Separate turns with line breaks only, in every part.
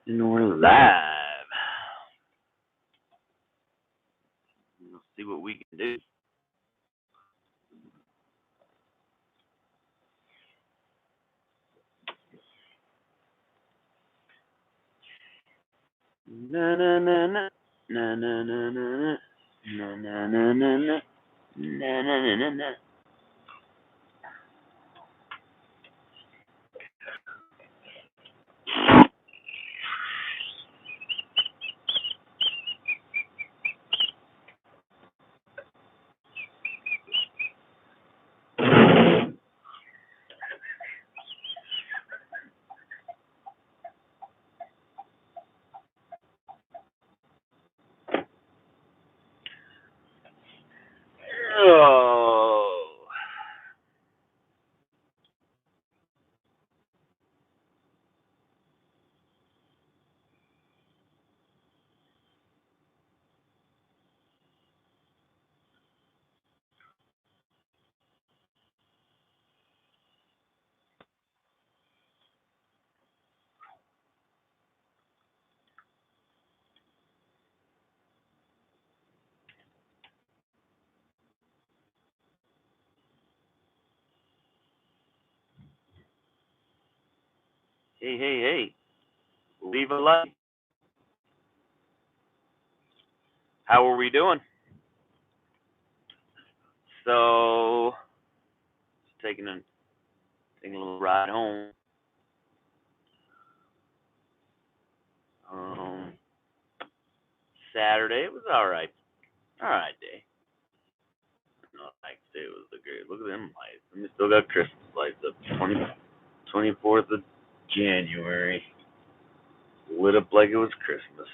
And we're live. Let's see what we can do. Na na na na na na na na na na na na na na na na na na. Oh. Hey, hey, hey. Leave a like. How are we doing? So, taking a little ride home. Um, Saturday, it was alright. Alright day. No, like today was the great. Look at them lights. And we still got Christmas lights up. 24th of January. Lit up like it was Christmas.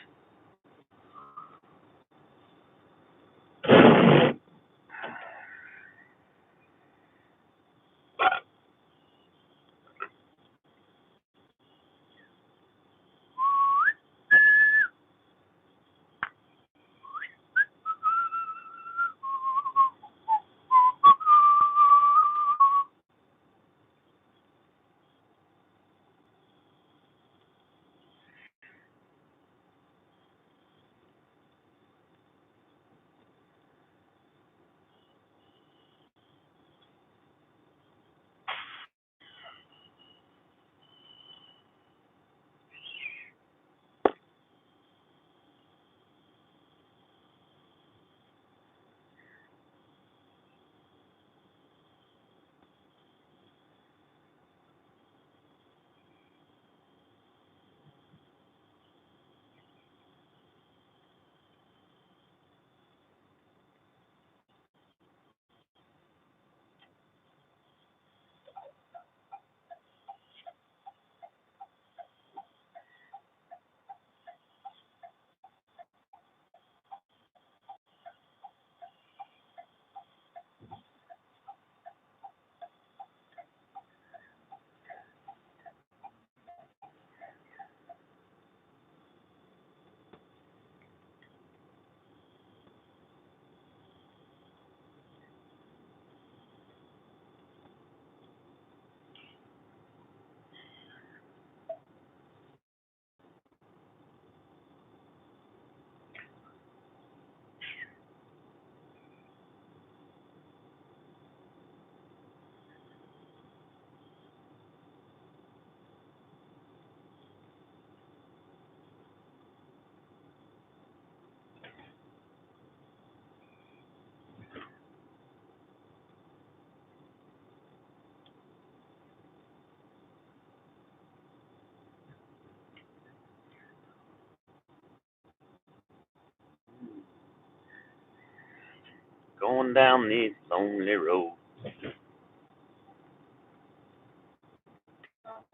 Going down these lonely roads.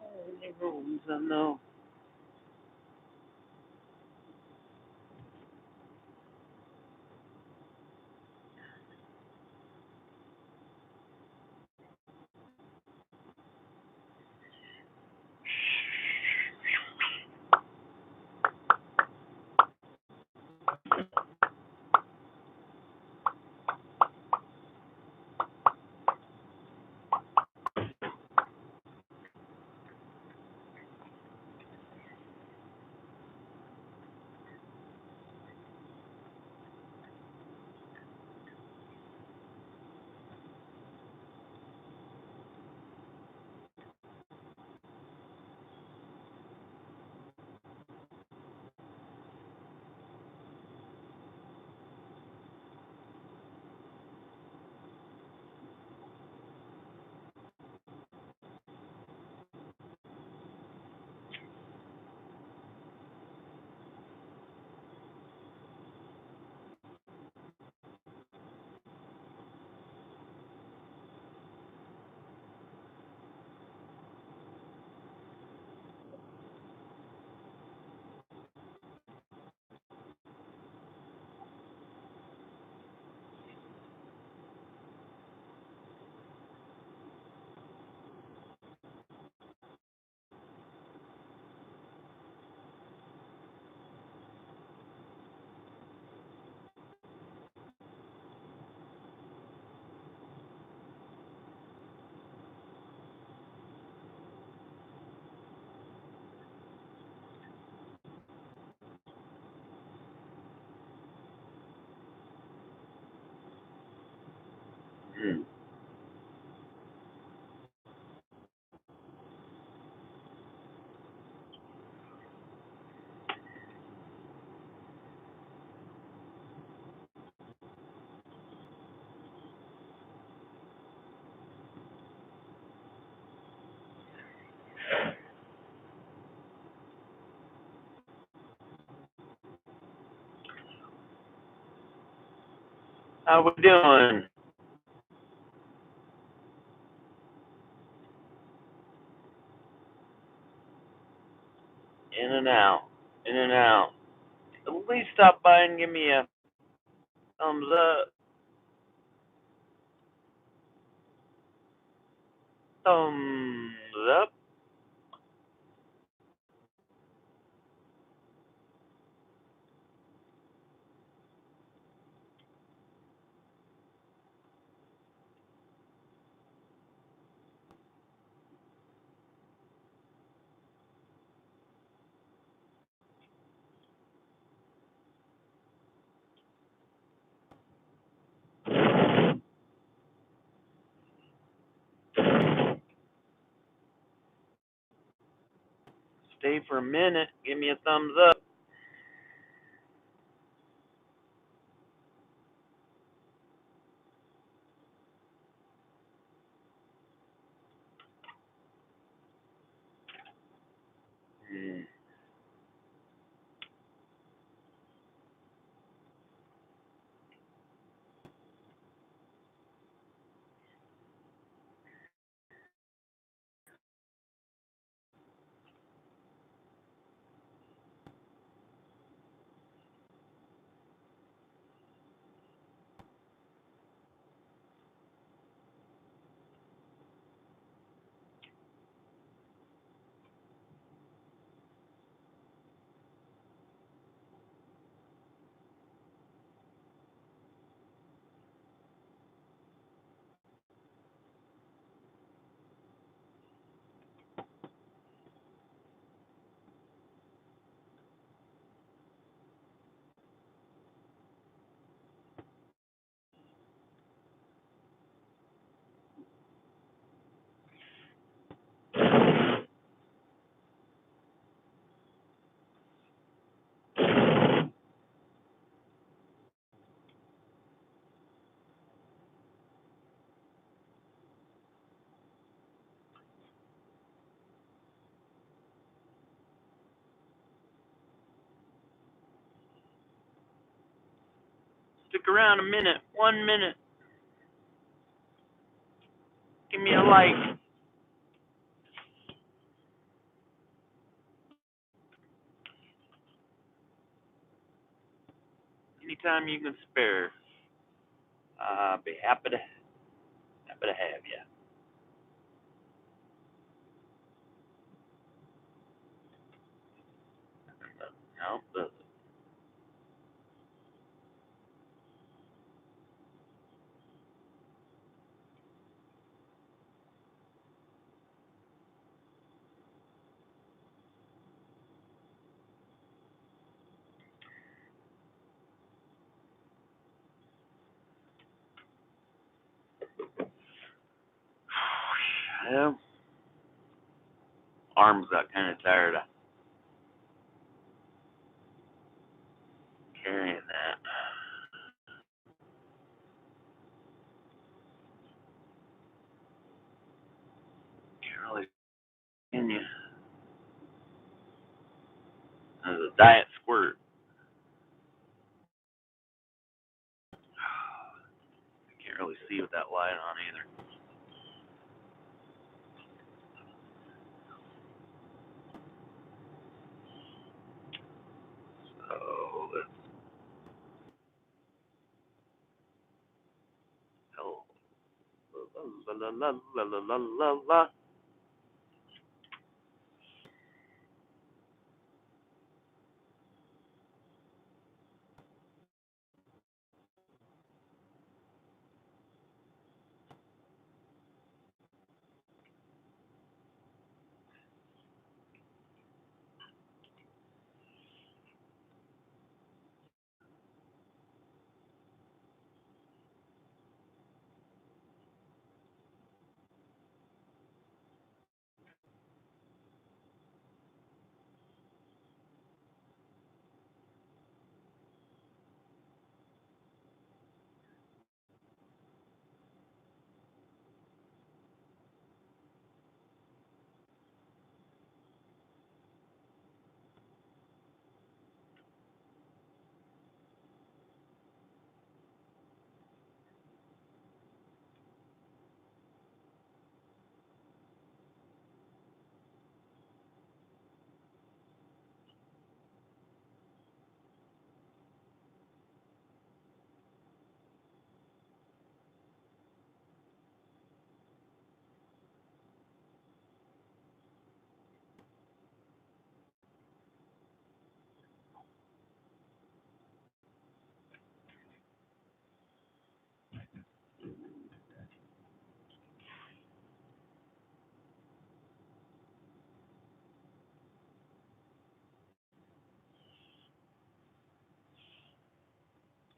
Lonely roads I know. How we doing? In and out. In and out. At least stop by and give me a thumbs up. Thumbs up. Stay for a minute. Give me a thumbs up. Hmm. Stick around a minute. 1 minute. Give me a like. Anytime you can spare. I'll be happy to have you. No, well, arms got kind of tired of carrying that. Can't really can you? There's a diet squirt. I can't really see with that light on either. So let's hell. La la la la la la la la.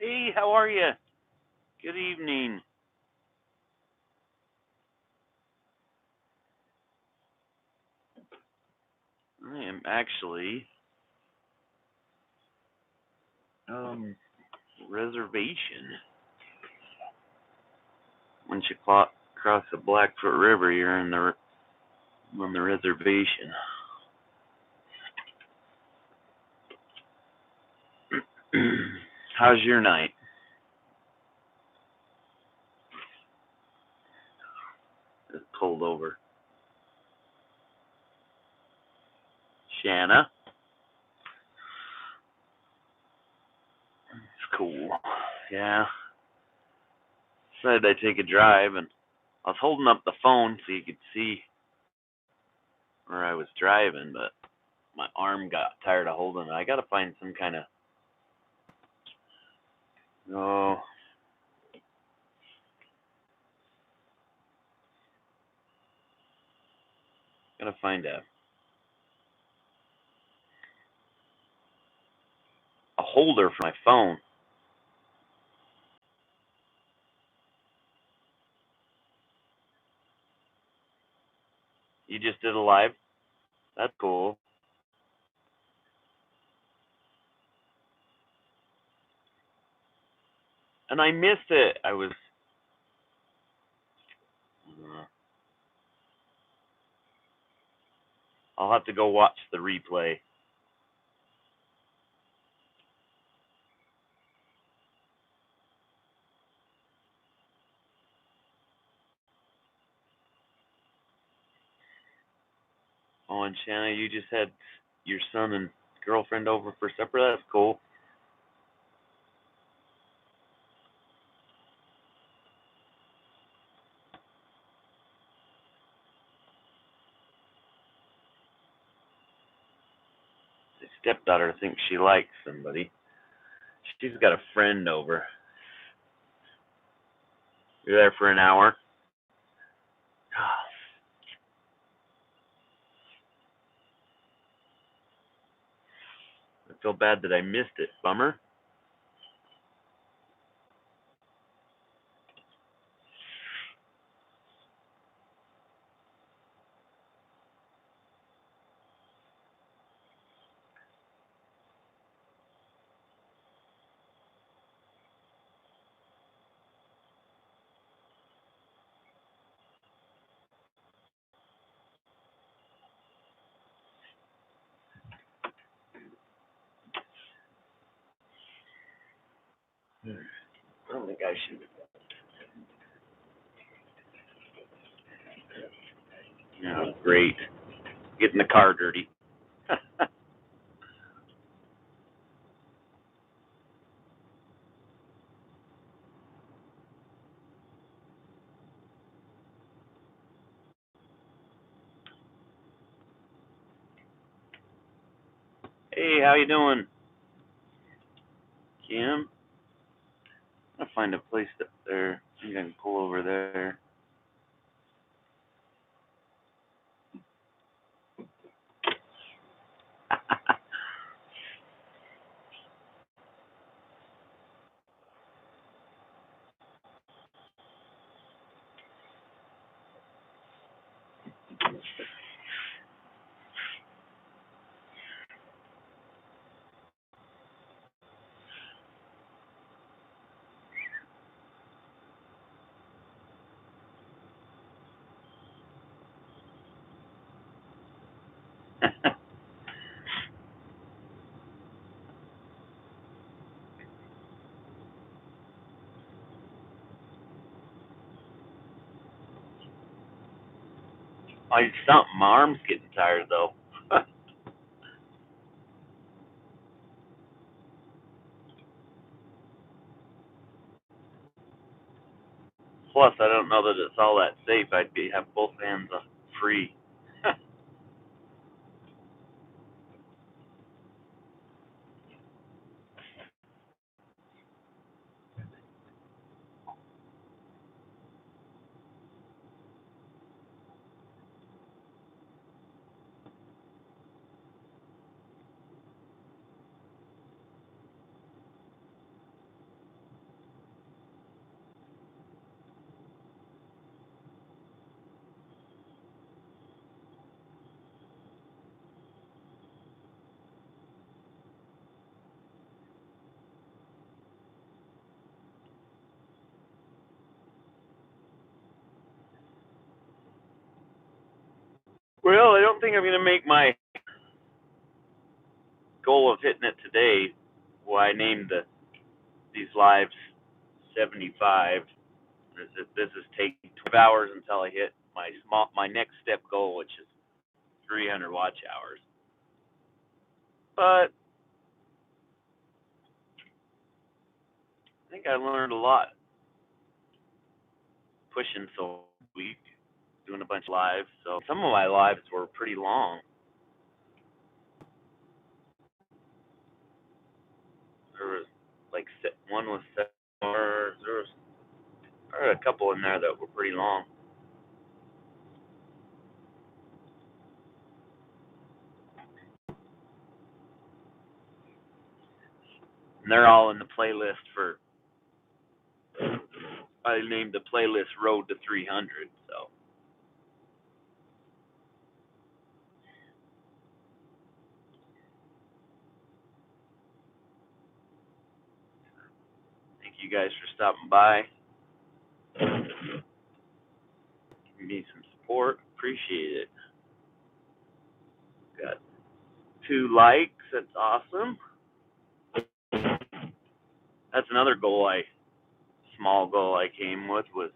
Hey, how are you? Good evening. I am actually reservation. Once you cross the Blackfoot River, you're on the reservation. How's your night? It's pulled over. Shanna? It's cool. Yeah. Decided I'd take a drive, and I was holding up the phone so you could see where I was driving, but my arm got tired of holding it. I gotta find some kind of oh, gotta find a holder for my phone. You just did a live? That's cool. And I missed it. I was I'll have to go watch the replay. Oh, and Shanna, you just had your son and girlfriend over for supper. That's cool. My stepdaughter thinks she likes somebody. She's got a friend over. You're there for an hour? I feel bad that I missed it. Bummer. I don't think I should. Yeah, great. Getting the car dirty. Hey, how you doing, Kim? I'll find a place up there. I think I can pull over there. I something. My arm's getting tired though. Plus, I don't know that it's all that safe. I'd have both hands free. Well, I don't think I'm gonna make my goal of hitting it today. Well, I named these lives 75. This is taking 12 hours until I hit my next step goal, which is 300 watch hours. But I think I learned a lot pushing so week, doing a bunch of lives. So some of my lives were pretty long. There was like one was 7 hours. There were a couple in there that were pretty long. And they're all in the playlist for. I named the playlist Road to 300. So thank you guys for stopping by. Give me some support. Appreciate it. Got 2 likes. That's awesome. That's another small goal I came with was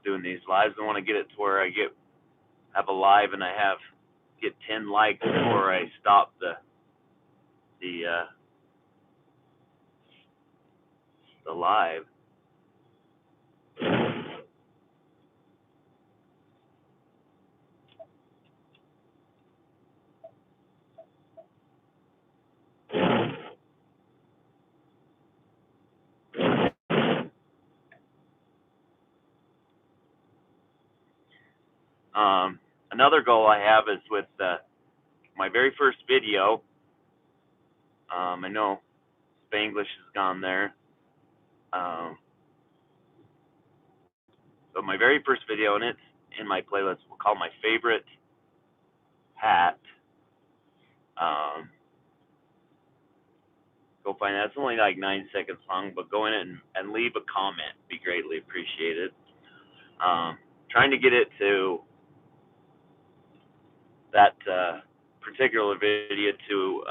doing these lives. I want to get it to where I have a live and I get 10 likes before I stop the live. Another goal I have is with my very first video. I know Spanglish has gone there. But my very first video, and it's in my playlist, we'll call my favorite hat. Go find that. It's only like 9 seconds long, but go in and leave a comment. Be greatly appreciated. Trying to get it to that particular video to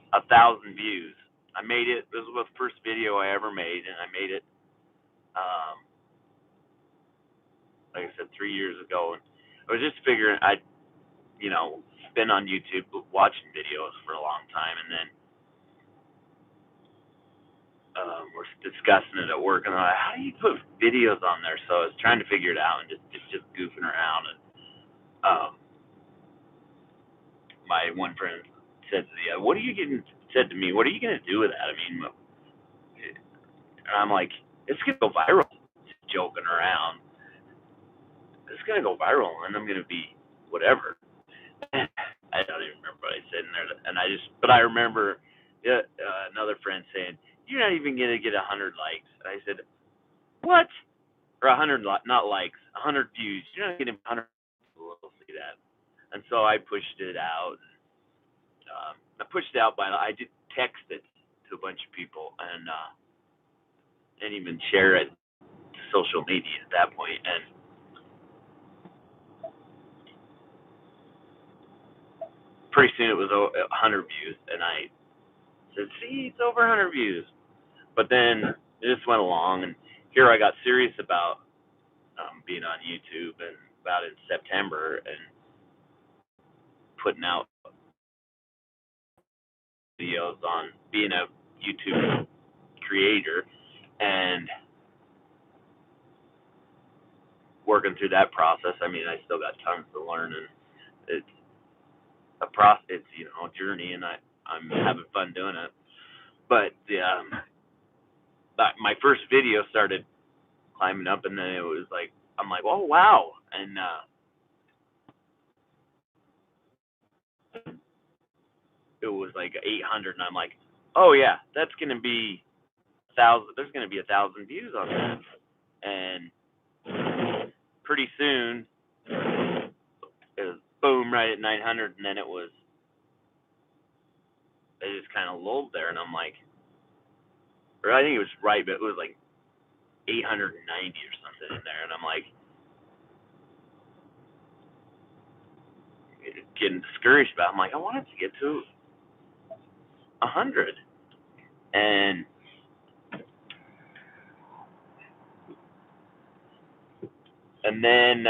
1,000 views. I made it. This was the first video I ever made, and I made it, like I said, 3 years ago. And I was just figuring I'd, been on YouTube watching videos for a long time, and then we're discussing it at work, and I'm like, how do you put videos on there? So I was trying to figure it out and just goofing around. And my one friend said to the other, said to me, what are you going to do with that? I mean, and I'm like, it's going to go viral. Just joking around. It's going to go viral, and I'm going to be whatever. I don't even remember what I said in there, but I remember another friend saying, "You're not even gonna get 100 likes." And I said, "What?" Or 100, not likes, 100 views. You're not getting 100 people will see that. And so I pushed it out. I pushed it out I did text it to a bunch of people and even share it to social media at that point. And pretty soon it was 100 views, and I said, "See, it's over 100 views." But then it just went along, and here I got serious about being on YouTube, and about in September, and putting out videos on being a YouTube creator, and working through that process. I mean, I still got tons to learn, and it's a process. It's a journey, and I'm having fun doing it. But my first video started climbing up, and then it was like I'm like, oh wow, and it was like 800, and I'm like, oh yeah, that's gonna be 1,000. There's gonna be 1,000 views on that, and pretty soon it was boom right at 900, and then it just kind of lulled there, and I'm like, or I think it was right, but it was like 890 or something in there, and I'm like, getting discouraged about it. I'm like, I wanted to get to 100. And then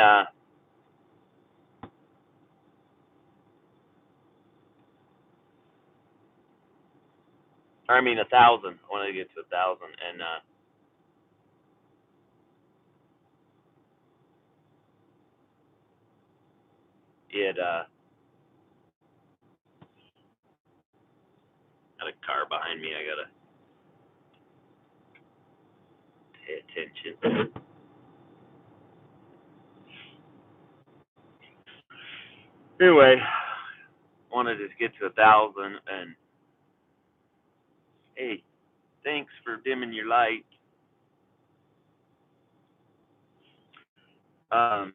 or I mean 1,000. I wanted to get to 1,000, and it got a car behind me. I gotta pay attention. Anyway, wanted to get to 1,000, and hey, thanks for dimming your light. I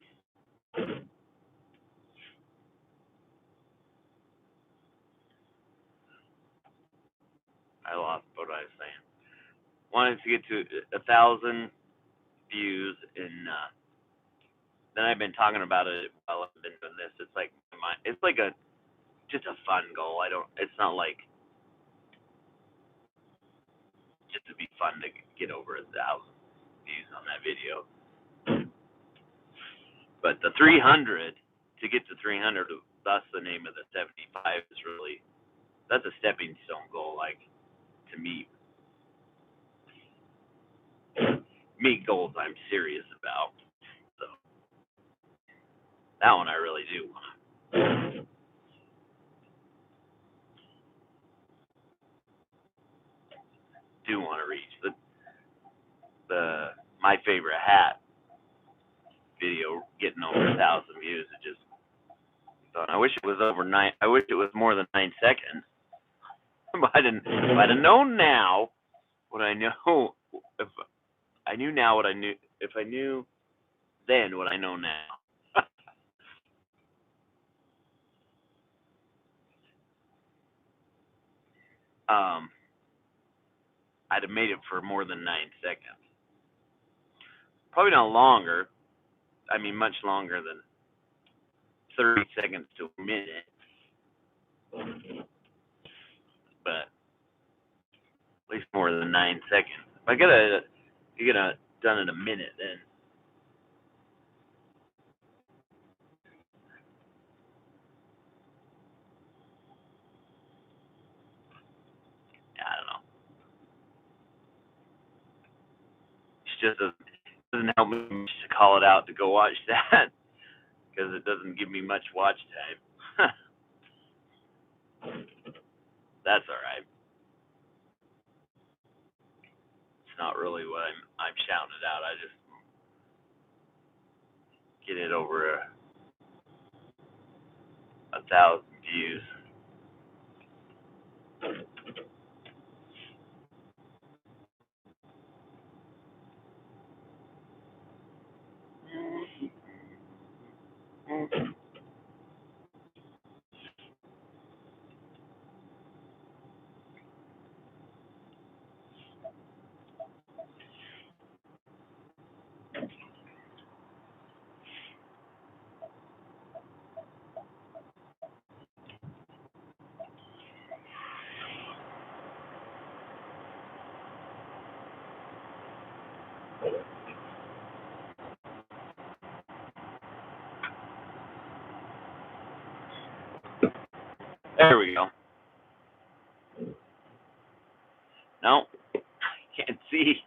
lost what I was saying. Wanted to get to 1,000 views, and then I've been talking about it while I've been doing this. It's like it's like just a fun goal. It's not like just to be fun to get over 1,000 views on that video. But the 300, to get to 300, that's the name of the 75 is really, that's a stepping stone goal, like, to meet goals I'm serious about. So that one I really do want. Do want to reach the my favorite hat video getting over 1,000 views. It just thought I wish it was over 9. I wish it was more than 9 seconds. But if I'd have known now what I know, if I knew now what I knew, if I knew then what I know now. I'd have made it for more than 9 seconds. Probably not longer. I mean, much longer than 30 seconds to a minute. But at least more than 9 seconds. If I could have done it a minute, then I don't know. It just doesn't help me much to call it out to go watch that because it doesn't give me much watch time. That's all right. It's not really what I'm shouting it out. I just get it over 1,000 views. There we go. No, can't see.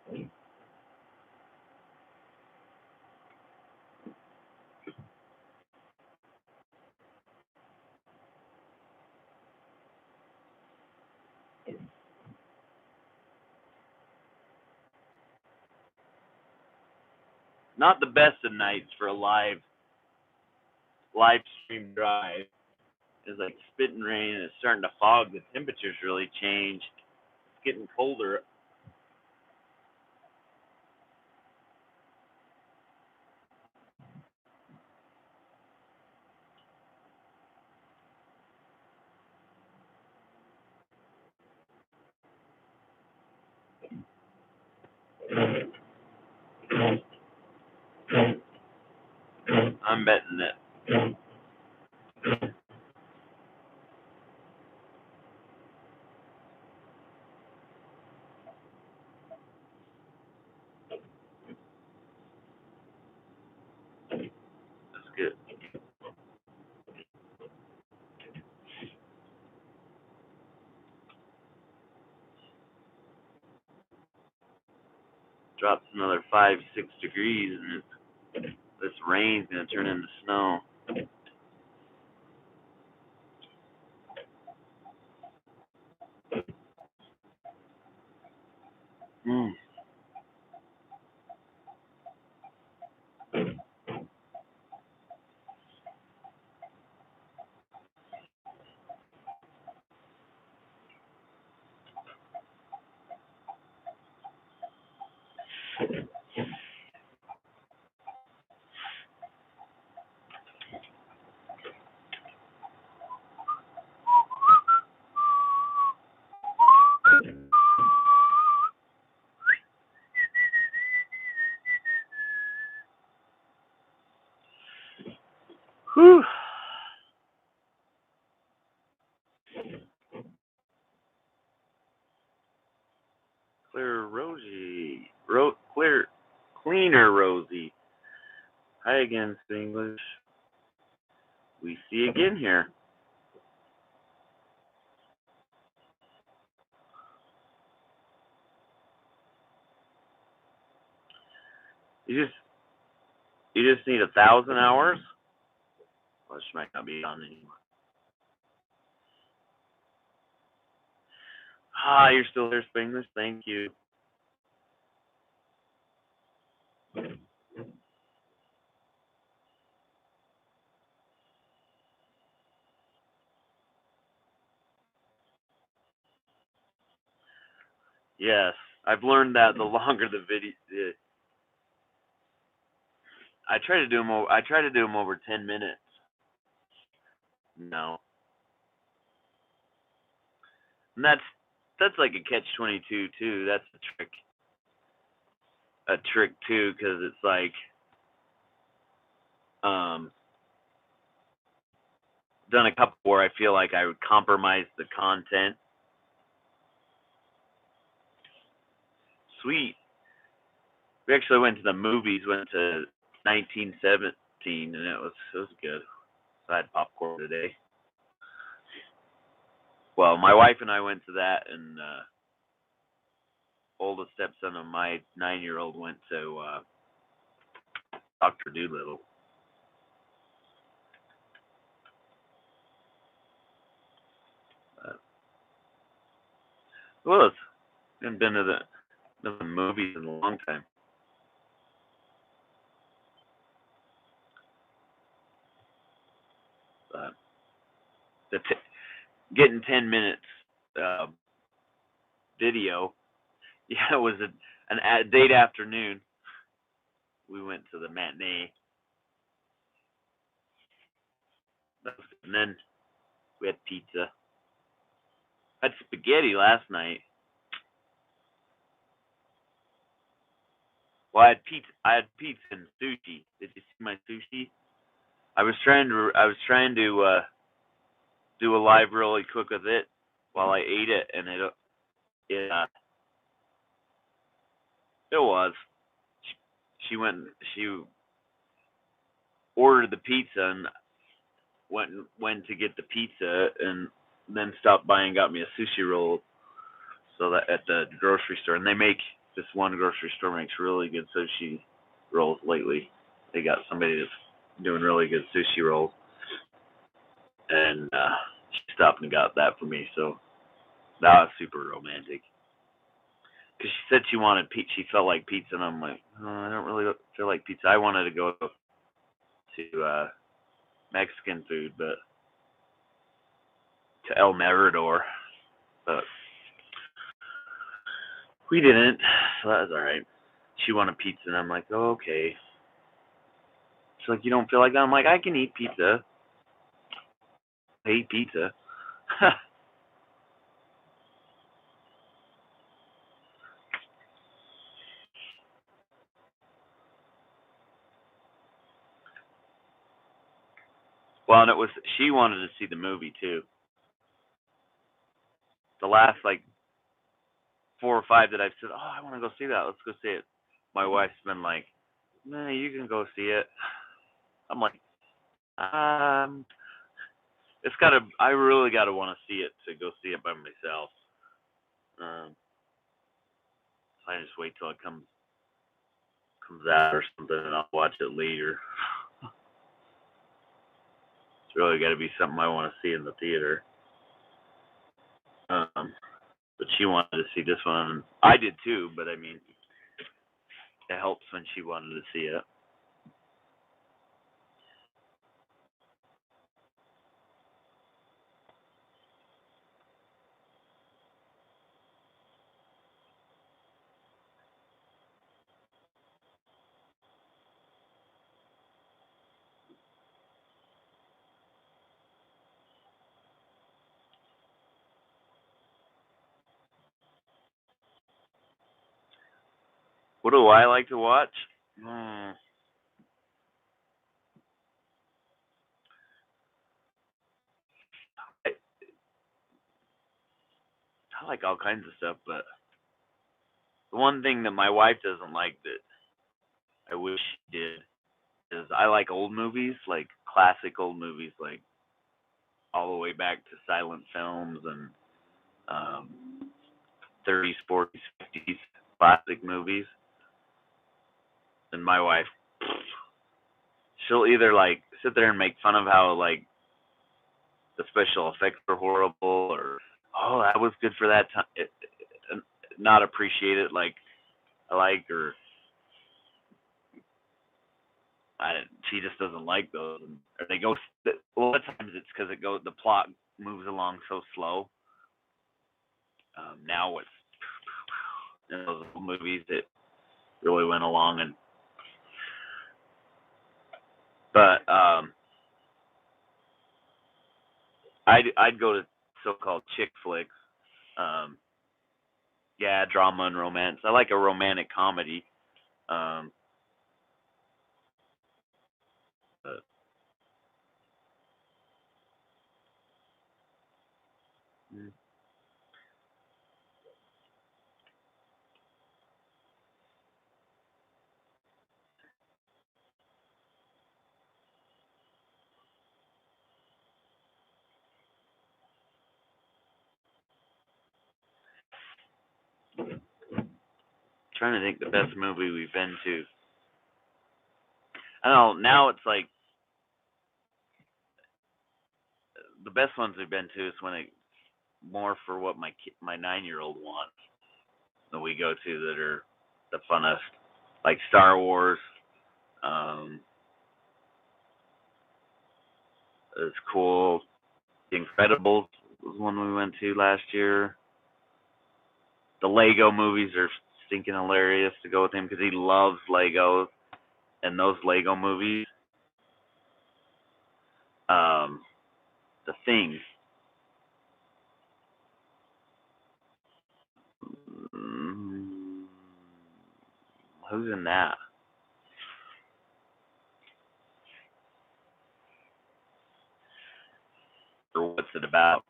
Not the best of nights for a live stream drive. It's like spitting rain and it's starting to fog. The temperature's really changed. It's getting colder. I'm betting that 5, 6 degrees, and this rain's gonna turn into snow. Mm. Whew. Cleaner Rosie. Hi again, English. We see again here. You just need 1,000 hours. Well, she might not be on anymore. Ah, you're still there, Spanglish. Thank you. Yes, I've learned that the longer the video. I try to do them. I try to do them over 10 minutes. No, and that's like a catch-22 too. That's a trick too, because it's like done a couple where I feel like I would compromise the content. Sweet. We actually went to the movies. Went to 1917, and it was good. So I had popcorn today. Well, my wife and I went to that, and oldest stepson of my 9-year-old went to Dr. Dolittle. Well, it's haven't been to the movies in a long time. Getting 10 minutes video. Yeah, it was a date afternoon. We went to the matinee, and then we had pizza. I had spaghetti last night. Well, I had pizza and sushi. Did you see my sushi? I was trying to do a live really quick with it while I ate it, and it was. She ordered the pizza and went to get the pizza, and then stopped by and got me a sushi roll. So that at the grocery store, and this one grocery store makes really good sushi rolls lately. They got somebody that's doing really good sushi rolls, and she stopped and got that for me. So that was super romantic. Because she said she wanted pizza, she felt like pizza, and I'm like, oh, I don't really feel like pizza. I wanted to go to Mexican food, but to El Mirador, but we didn't, so that was all right. She wanted pizza, and I'm like, oh, okay. She's like, you don't feel like that? I'm like, I can eat pizza. I eat pizza. Well, and she wanted to see the movie too. The last like 4 or 5 that I've said, oh, I want to go see that. Let's go see it. My wife's been like, nah, you can go see it. I'm like, I really gotta want to see it to go see it by myself. So I just wait till it comes. comes out or something, and I'll watch it later. It's really got to be something I want to see in the theater. But she wanted to see this one. I did too, but I mean, it helps when she wanted to see it. What do I like to watch? I, I like all kinds of stuff, but the one thing that my wife doesn't like that I wish she did is I like old movies, like classic old movies, like all the way back to silent films and 30s, 40s, 50s classic movies. And my wife, she'll either like sit there and make fun of how like the special effects were horrible, or oh that was good for that time, not appreciate it like I like, or she just doesn't like those. Or they go. A lot of times it's because the plot moves along so slow. Now with those movies, it really went along, and but I'd go to so-called chick flicks. Yeah, drama and romance. I like a romantic comedy. Um, but, mm. Trying to think the best movie we've been to. I don't know. Now it's like the best ones we've been to is when it more for what my 9-year-old wants that we go to that are the funnest, like Star Wars. Um, it's cool. The Incredibles was one we went to last year. The Lego movies are stinking hilarious to go with him because he loves Legos and those Lego movies. The Thing. Mm, who's in that? Or what's it about?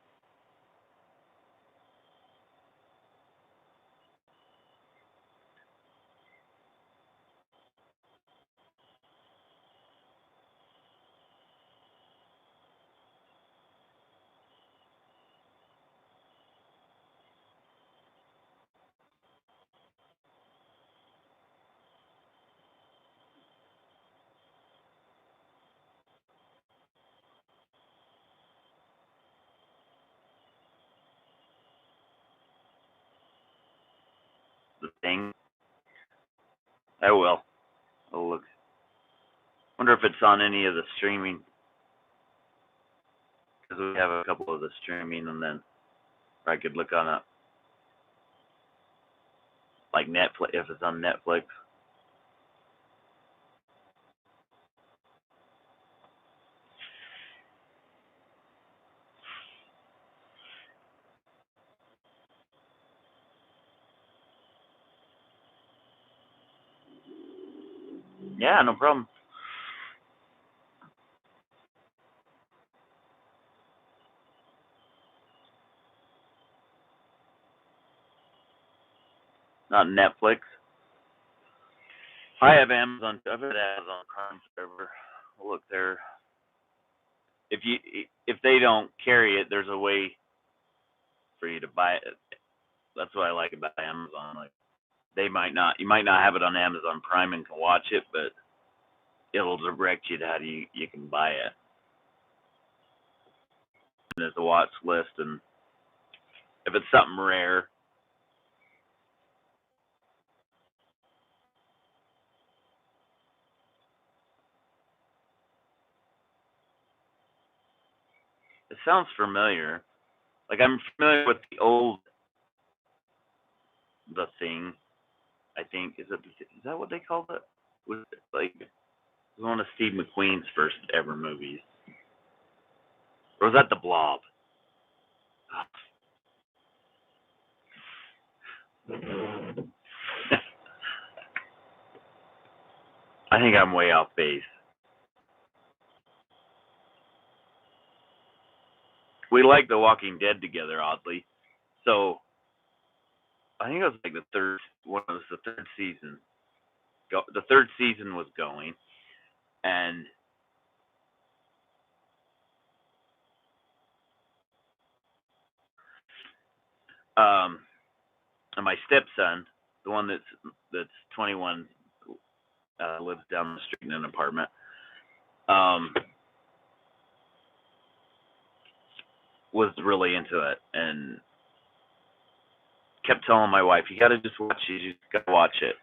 The Thing. I will. I'll look. Wonder if it's on any of the streaming, because we have a couple of the streaming, and then I could look on it like Netflix if it's on Netflix. Yeah, no problem. Not Netflix. I have Amazon. I've had Amazon Prime forever. Look there. If you if they don't carry it, there's a way for you to buy it. That's what I like about Amazon. Like they might not. You might not have it on Amazon Prime and can watch it, but it'll direct you to how you can buy it. And there's a watch list, and if it's something rare, it sounds familiar. Like I'm familiar with the Thing. I think is that what they called it? Was it like one of Steve McQueen's first ever movies, or was that The Blob? I think I'm way off base. We like The Walking Dead together, oddly. So I think it was like the third one. It was the third season. The third season was going, and um, and my stepson, the one that's 21, lives down the street in an apartment. Was really into it and kept telling my wife, "You got to just watch it. You just got to watch it."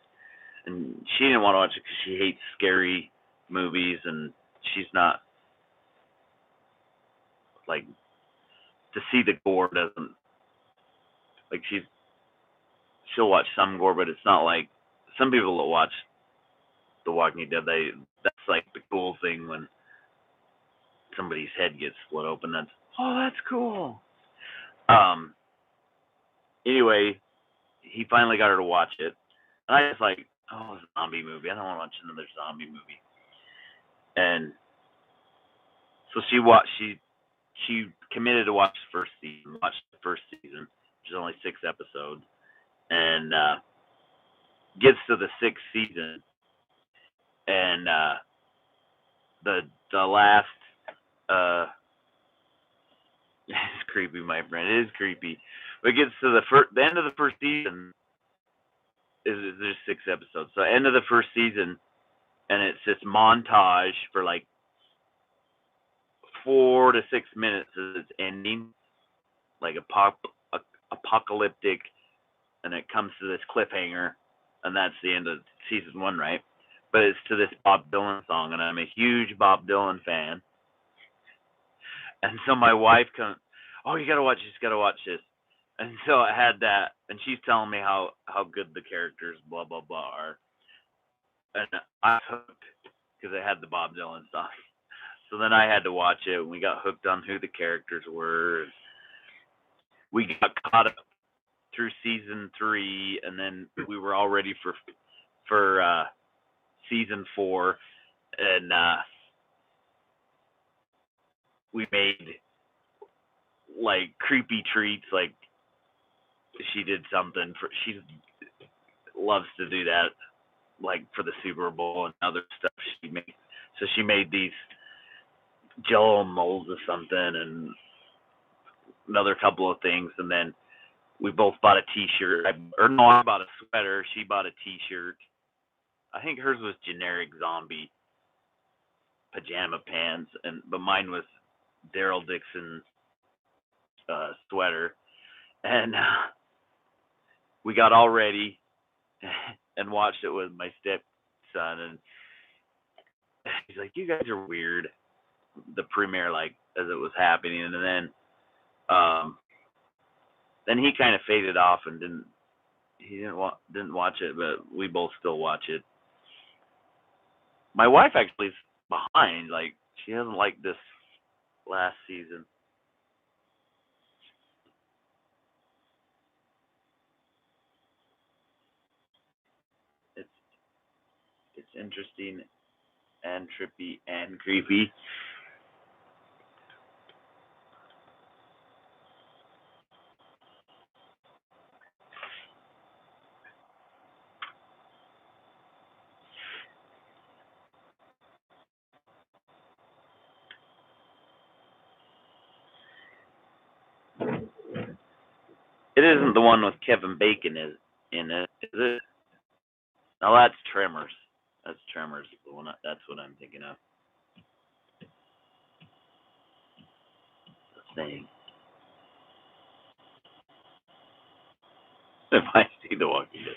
And she didn't want to watch it because she hates scary movies, and she's not like to see the gore doesn't like she'll watch some gore, but it's not like some people that watch The Walking Dead. That's like the cool thing when somebody's head gets split open. That's cool. Anyway, he finally got her to watch it, and I was like, oh, it's a zombie movie. I don't want to watch another zombie movie. And so she committed to watch the first season. Watched the first season, which is only 6 episodes, and gets to the 6th season, and the last it's creepy, my friend. It is creepy. But it gets to the end of the first season. There's 6 episodes, so end of the first season, and it's this montage for like 4 to 6 minutes as it's ending, like apocalyptic, and it comes to this cliffhanger, and that's the end of season 1, right? But it's to this Bob Dylan song, and I'm a huge Bob Dylan fan. And so my wife comes, oh, you gotta watch this. And so I had that, and she's telling me how good the characters, blah blah blah, are, and I hooked because I had the Bob Dylan song. So then I had to watch it, and we got hooked on who the characters were. We got caught up through season 3, and then we were all ready for season 4, and we made like creepy treats. Like she did something she loves to do that, like for the Super Bowl and other stuff she made. So she made these Jello molds of something and another couple of things, and then we both bought a T-shirt. I bought a sweater. She bought a T-shirt. I think hers was generic zombie pajama pants, but mine was Daryl Dixon sweater. And we got all ready and watched it with my stepson, and he's like, "You guys are weird." The premiere, like as it was happening, and then he kind of faded off and didn't watch it, but we both still watch it. My wife actually is behind. Like she hasn't liked this last season. It's interesting and trippy and creepy. It isn't the one with Kevin Bacon in it, is it? Now that's Tremors. That's Tremors. That's what I'm thinking of. The thing. If I see The Walking Dead.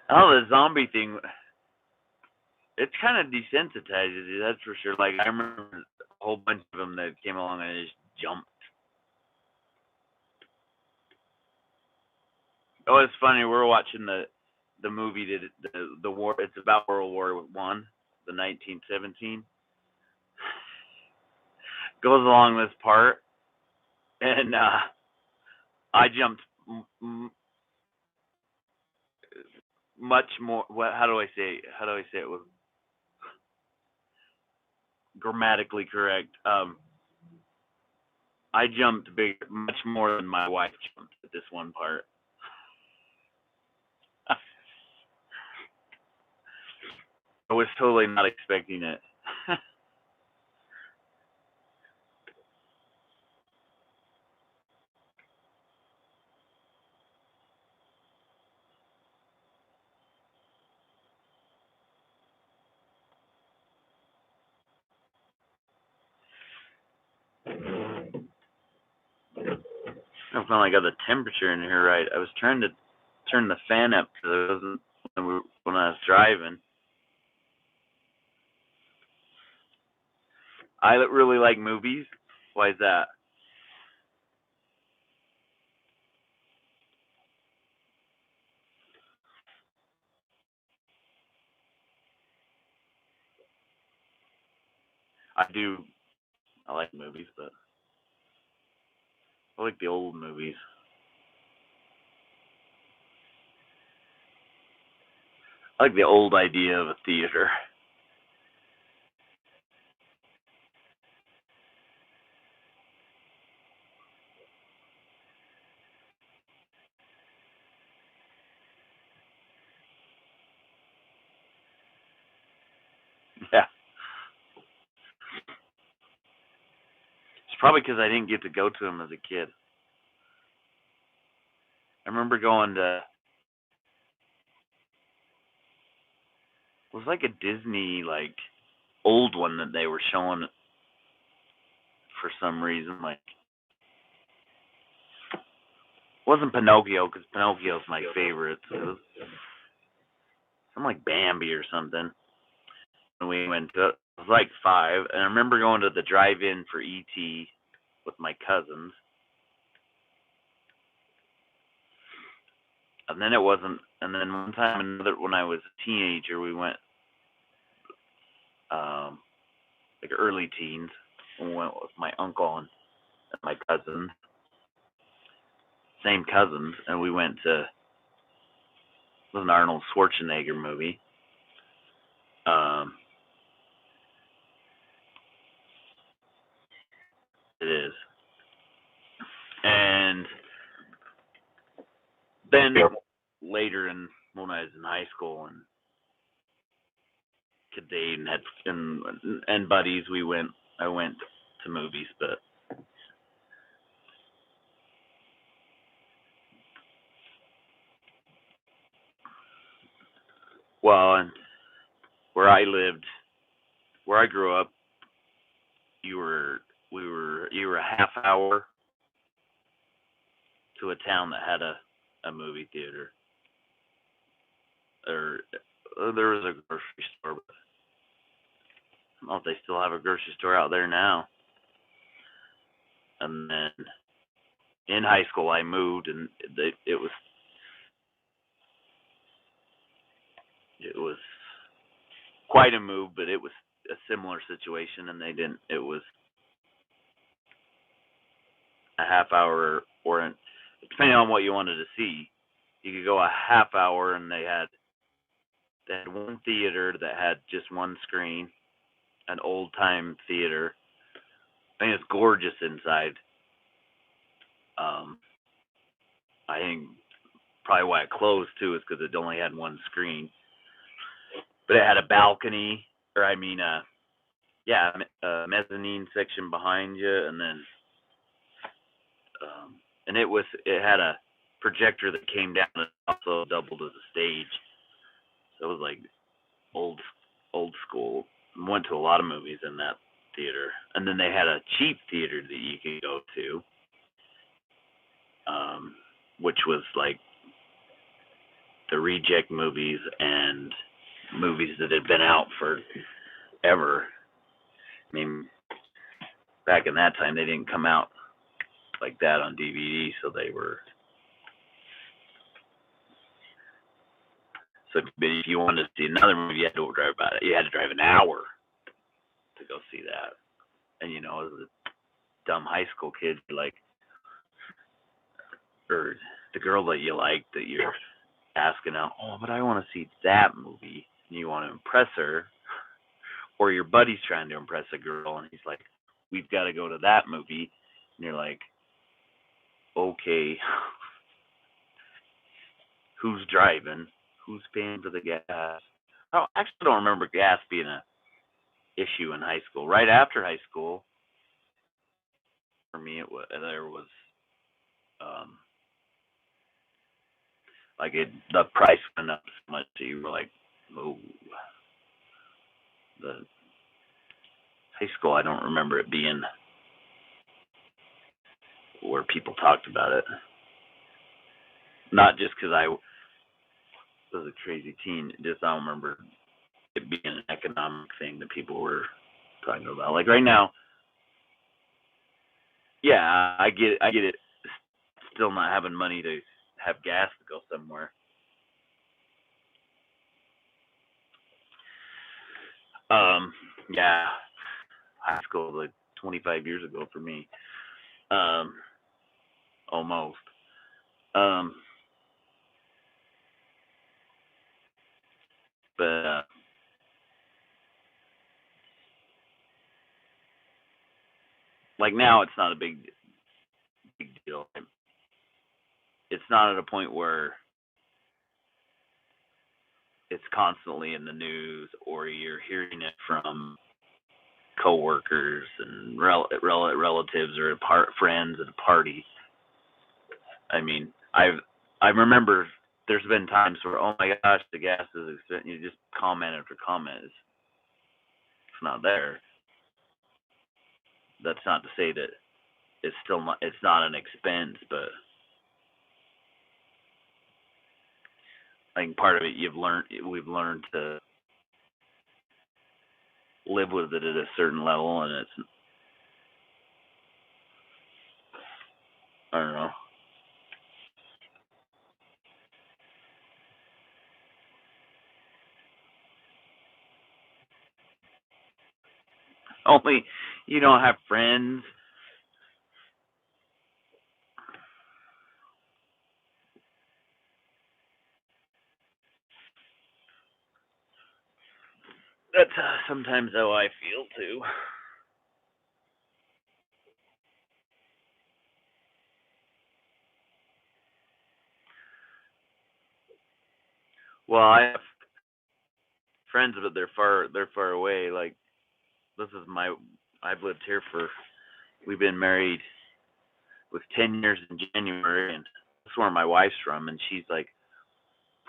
Oh, the zombie thing. It's kind of desensitizes you, that's for sure. Like, I remember a whole bunch of them that came along and I just jumped. Oh, it's funny. We were watching the movie that the war. It's about World War One, the 1917. Goes along this part, and I jumped much more. How do I say? How do I say it was grammatically correct? I jumped much more than my wife jumped at this one part. I was totally not expecting it. I finally got the temperature in here right. I was trying to turn the fan up because it wasn't when I was driving. I really like movies. Why is that? I do. I like movies, but I like the old movies. I like the old idea of a theater. Yeah. It's probably because I didn't get to go to them as a kid. I remember going to. It was like a Disney old one that they were showing for some reason. Like, it wasn't Pinocchio because Pinocchio's my favorite. So it was something like Bambi or something. And we went to. I was like 5, and I remember going to the drive-in for E.T. with my cousins. And then it wasn't. And then one time, when I was a teenager, we went, like early teens. We went with my uncle and my cousins, same cousins, and we went to. It was an Arnold Schwarzenegger movie. It is. And then later, when I was in high school and kid date and buddies, I went to movies, but and where I lived, where I grew up, you were a half hour to a town that had a movie theater, or there was a grocery store, but I don't know if they still have a grocery store out there now. And then in high school, I moved, and it was quite a move, but it was a similar situation, and they didn't. It was a half hour, depending on what you wanted to see, you could go a half hour, and they had one theater that had just one screen, an old time theater. I think it's gorgeous inside. I think probably why it closed too is because it only had one screen, but it had a balcony, or I mean, a mezzanine section behind you, and then, and it had a projector that came down and also doubled as a stage. So it was like old school. Went to a lot of movies in that theater. And then they had a cheap theater that you could go to, which was like the reject movies and movies that had been out forever. I mean, back in that time, they didn't come out like that on DVD, so they were. So if you wanted to see another movie, you had to drive an hour to go see that. And as a dumb high school kid, like, or the girl that you like that you're asking out, oh, but I want to see that movie, and you want to impress her, or your buddy's trying to impress a girl, and he's like, we've got to go to that movie, and you're like, okay, who's driving? Who's paying for the gas? I actually don't remember gas being a issue in high school. Right after high school, for me, there was the price went up so much that you were like, oh. The high school, I don't remember it being where people talked about it. Not just because I was a crazy teen, just I don't remember it being an economic thing that people were talking about. Like right now, yeah, I get it. Still not having money to have gas to go somewhere. Yeah, high school like 25 years ago for me, almost. But like now, it's not a big deal. It's not at a point where it's constantly in the news or you're hearing it from coworkers and relatives or friends at a party. I mean, I remember there's been times where, oh my gosh, the gas is expensive. You just comment after comment. It's not there. That's not to say that it's not an expense, but I think part of it we've learned to live with it at a certain level, and it's, I don't know. Only you don't have friends. That's sometimes how I feel too. Well, I have friends, but they're far away. Like this is I've lived here we've been married with 10 years in January, and that's where my wife's from, and she's like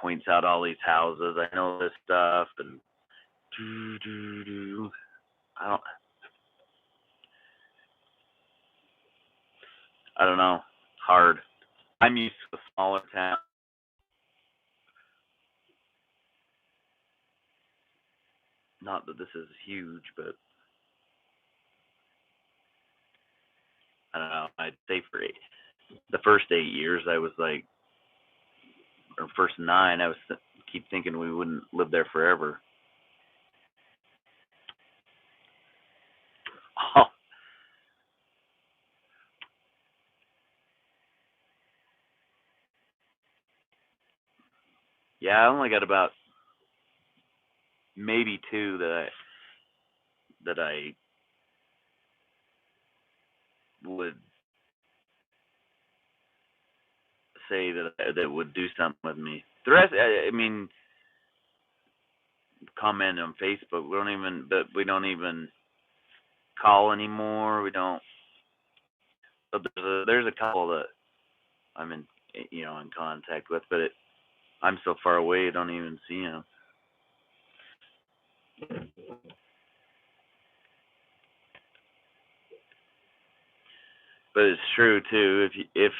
points out all these houses. I know this stuff, and I don't I don't know. It's hard. I'm used to a smaller town. Not that this is huge, but I don't know. I'd say for the first 8 years, I was like, or first 9, I was keep thinking we wouldn't live there forever. Oh, yeah, I only got about maybe 2 that I would say that would do something with me. The rest, I mean, comment on Facebook. We don't even call anymore. We don't. But there's a couple that I'm in in contact with, but I'm so far away, I don't even see him. But it's true too. If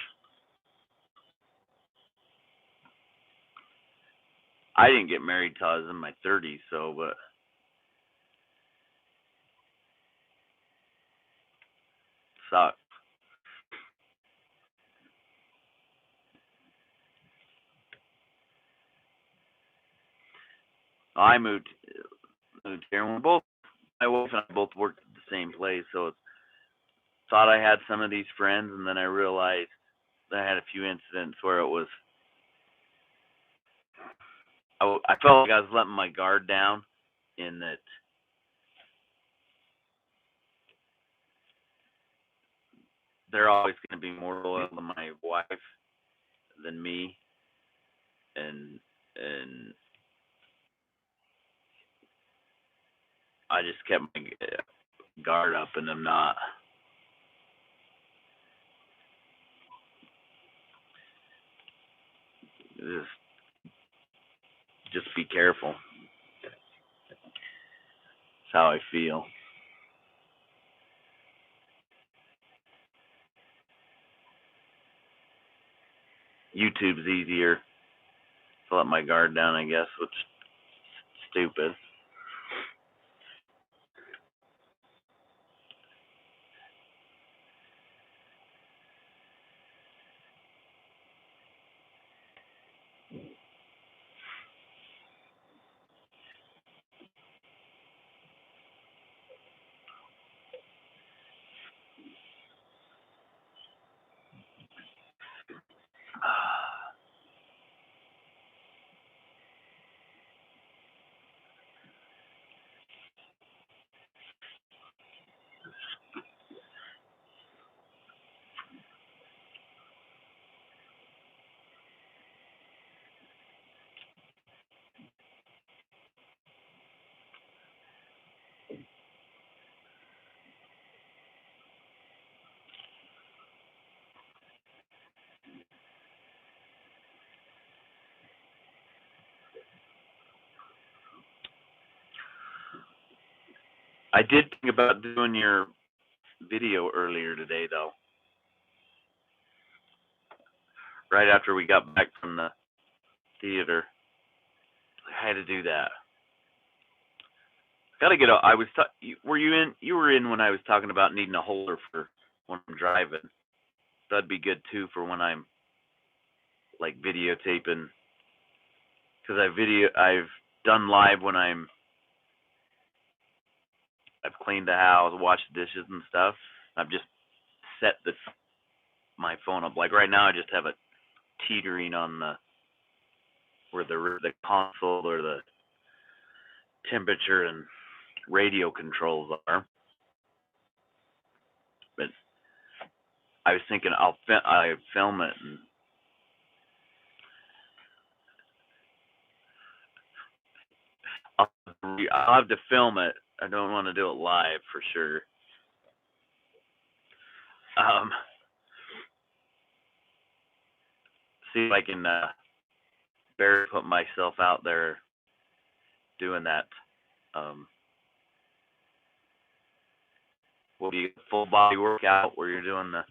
I didn't get married till I was in my 30s, but sucked. I moved here, and my wife and I both worked at the same place, so thought I had some of these friends, and then I realized that I had a few incidents where it was I felt like I was letting my guard down, in that they're always going to be more loyal to my wife than me, and I just kept my guard up, and I'm not. Just be careful. That's how I feel. YouTube's easier to let my guard down, I guess, which is stupid. I did think about doing your video earlier today, though. Right after we got back from the theater, I had to do that. Gotta get. I was. Were you in? You were in when I was talking about needing a holder for when I'm driving. That'd be good too for when I'm like videotaping. Because I've done live when I've cleaned the house, washed the dishes and stuff. I've just set my phone up. Like right now, I just have it teetering on where the console or the temperature and radio controls are. But I was thinking I film it, and I'll have to film it. I don't want to do it live for sure. Um, See if I can better put myself out there doing that. Will be full body workout where you're doing is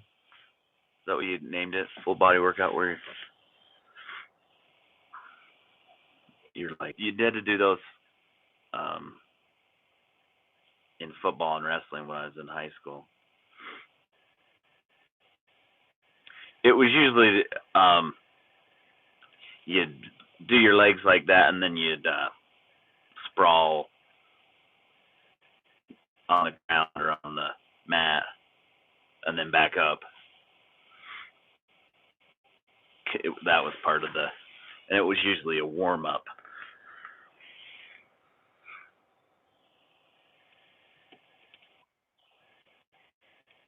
that what you named it? Full body workout where you're like you did to do those um, in football and wrestling when I was in high school. It was usually you'd do your legs like that, and then you'd sprawl on the ground or on the mat, and then back up. That was part of and it was usually a warm up.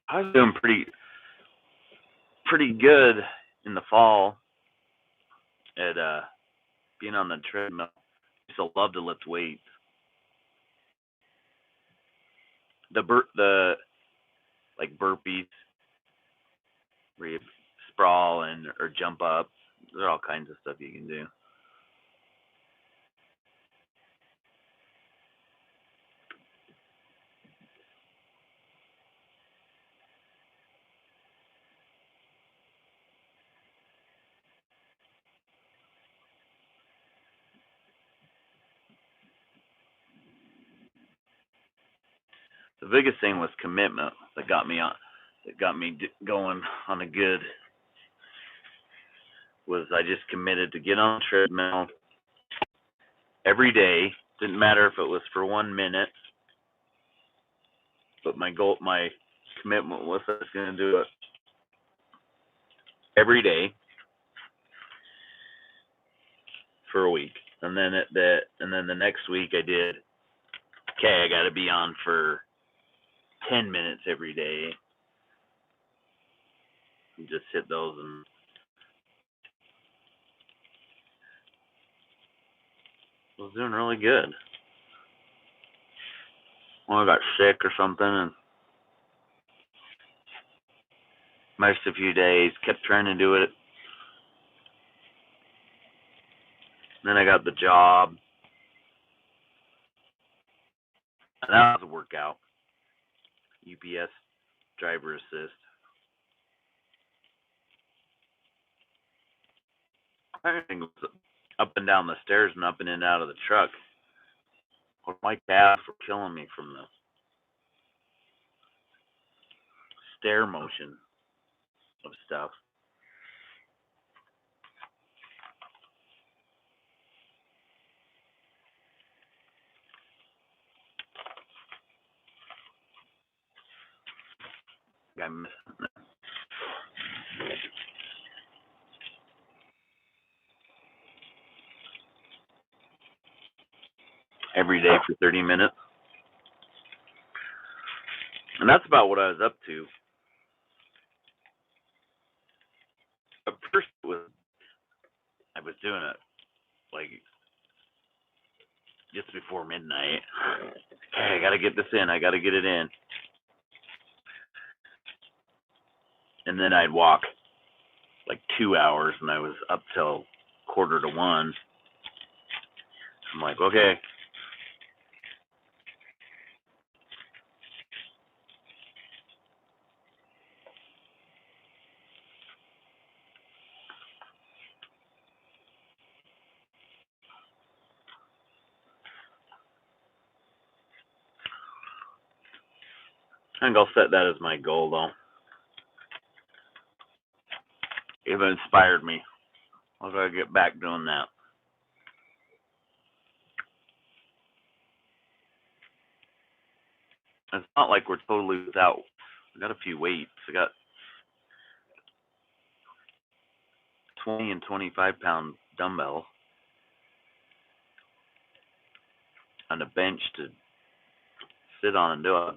I was doing pretty good in the fall at being on the treadmill. I used to love to lift weights. The like burpees where you sprawl and or jump up. There's all kinds of stuff you can do. The biggest thing was commitment that got me going on a good. Was I just committed to get on the treadmill every day. Didn't matter if it was for 1 minute, but my commitment was I was going to do it every day for a week, and then the next week I did. Okay, I got to be on for 10 minutes every day. And just hit those and. I was doing really good. Well, I got sick or something and missed a few days, kept trying to do it. Then I got the job. And that was a workout. UPS driver assist. I think it was up and down the stairs and up and out of the truck. My calves were killing me from the stair motion of stuff. I miss it. Every day for 30 minutes. And that's about what I was up to. At first, I was doing it like just before midnight. Okay, I got to get this in. I got to get it in. And then I'd walk like 2 hours, and I was up till 1:45. I'm like, okay. I think I'll set that as my goal, though. It inspired me. I'll gotta get back doing that. It's not like we're totally without. I got a few weights. I got 20 and 25-pound dumbbells on a bench to sit on and do it.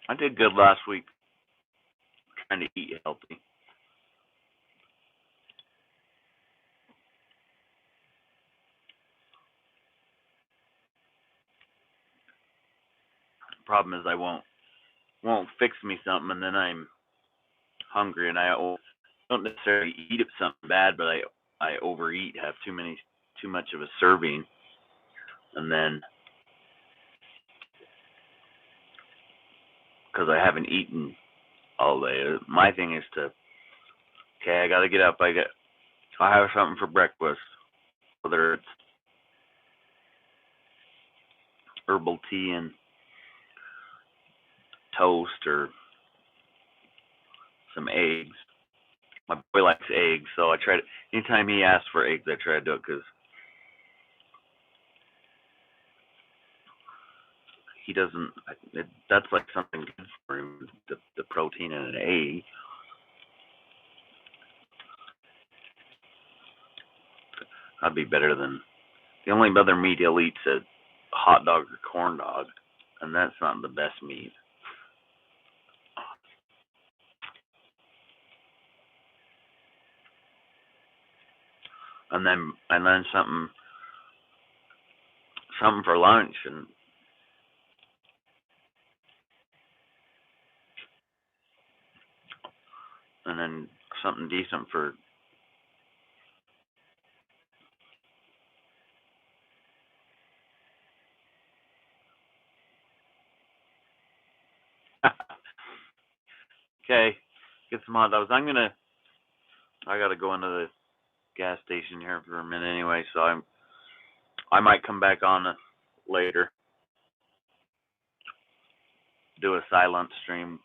I did good last week trying to eat healthy. Problem is I won't fix me something and then I'm hungry and I don't necessarily eat it something bad, but I overeat, have too much of a serving, and then because I haven't eaten all day, my thing is I got to get up. I'll have something for breakfast, whether it's herbal tea and toast or some eggs. My boy likes eggs, so I try to. Anytime he asks for eggs, I try to do it because he doesn't. That's like something good for him. The protein in an egg. That'd be better than the only other meat he'll eat's a hot dog or corn dog, and that's not the best meat. and then something for lunch, and then something decent for. Okay, get some hot dogs. I gotta go into the gas station here for a minute anyway, so I might come back on later, do a silent stream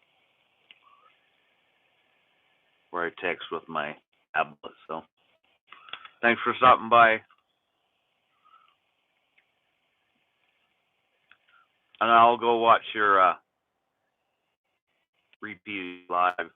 where I text with my tablet. So thanks for stopping by, and I'll go watch your repeat live.